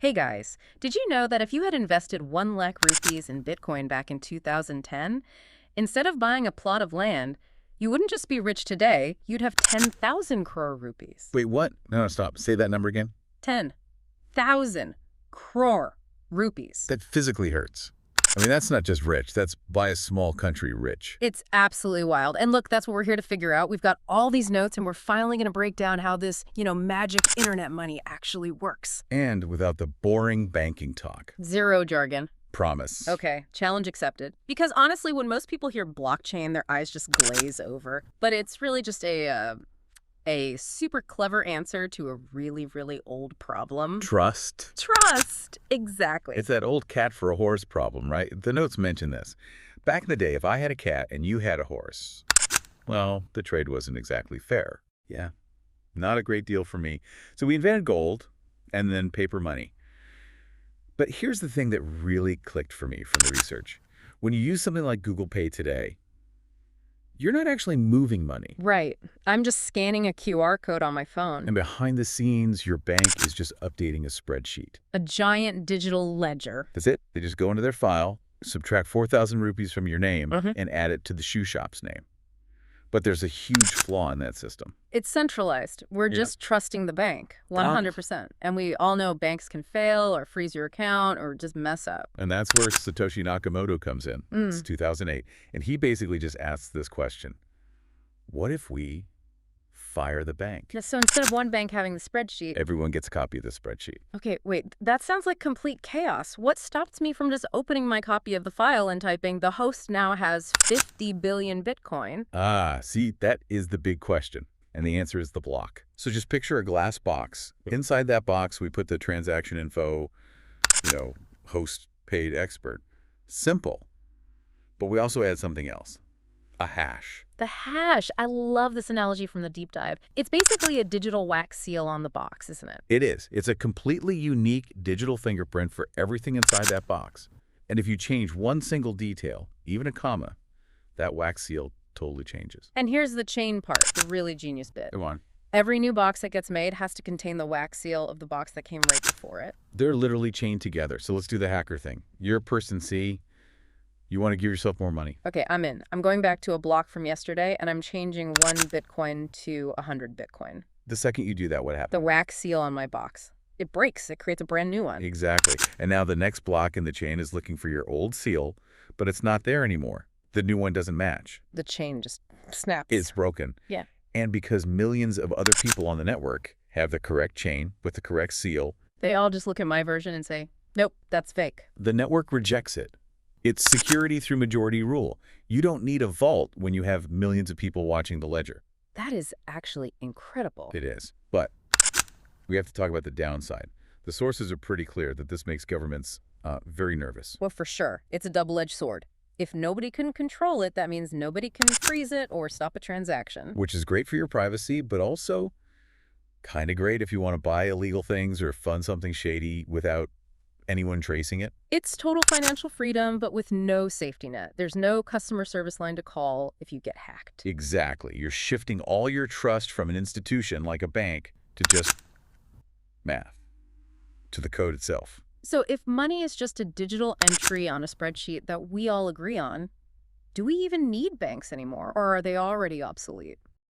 Hey guys, did you know that if you had invested 1 lakh rupees in Bitcoin back in 2010, instead of buying a plot of land, you wouldn't just be rich today, you'd have 10,000 crore rupees. Wait, what? No, stop. Say that number again. 10,000 crore rupees. That physically hurts. I mean, that's not just rich. That's buy a small country rich. It's absolutely wild. And look, that's what we're here to figure out. We've got all these notes and we're finally going to break down how this, magic internet money actually works. And without the boring banking talk. Zero jargon. Promise. Okay, challenge accepted. Because honestly, when most people hear blockchain, their eyes just glaze over. But it's really just a super clever answer to a really, really old problem. Trust. Trust. Exactly. It's that old cat for a horse problem, right? The notes mention this. Back in the day, if I had a cat and you had a horse, well, the trade wasn't exactly fair. Yeah, not a great deal for me. So we invented gold and then paper money. But here's the thing that really clicked for me from the research. When you use something like Google Pay today, you're not actually moving money. Right. I'm just scanning a QR code on my phone. And behind the scenes, your bank is just updating a spreadsheet. A giant digital ledger. That's it. They just go into their file, subtract 4,000 rupees from your name, and add it to the shoe shop's name. But there's a huge flaw in that system. It's centralized. We're just trusting the bank, 100%. And we all know banks can fail or freeze your account or just mess up. And that's where Satoshi Nakamoto comes in. It's 2008. And he basically just asks this question. What if we fire the bank? So instead of one bank having the spreadsheet... Everyone gets a copy of the spreadsheet. Okay, wait. That sounds like complete chaos. What stopped me from just opening my copy of the file and typing, the host now has 50 billion Bitcoin? Ah, see, that is the big question. And the answer is the block. So just picture a glass box. Inside that box, we put the transaction info, host paid expert. Simple. But we also add something else. A hash. The hash. I love this analogy from the deep dive. It's basically a digital wax seal on the box, isn't it? It is. It's a completely unique digital fingerprint for everything inside that box. And if you change one single detail, even a comma, that wax seal totally changes. And here's the chain part, the really genius bit. Come on. Every new box that gets made has to contain the wax seal of the box that came right before it. They're literally chained together. So let's do the hacker thing. You're person C. You want to give yourself more money. Okay, I'm in. I'm going back to a block from yesterday, and I'm changing 1 Bitcoin to 100 Bitcoin. The second you do that, what happens? The wax seal on my box. It breaks. It creates a brand new one. Exactly. And now the next block in the chain is looking for your old seal, but it's not there anymore. The new one doesn't match. The chain just snaps. It's broken. Yeah. And because millions of other people on the network have the correct chain with the correct seal, they all just look at my version and say, nope, that's fake. The network rejects it. It's security through majority rule. You don't need a vault when you have millions of people watching the ledger. That is actually incredible. It is. But we have to talk about the downside. The sources are pretty clear that this makes governments very nervous. Well, for sure. It's a double-edged sword. If nobody can control it, that means nobody can freeze it or stop a transaction. Which is great for your privacy, but also kind of great if you want to buy illegal things or fund something shady without anyone tracing it. It's total financial freedom, but with no safety net. There's no customer service line to call if you get hacked. Exactly. You're shifting all your trust from an institution like a bank to just math, to the code itself. So if money is just a digital entry on a spreadsheet that we all agree on, do we even need banks anymore, or are they already obsolete?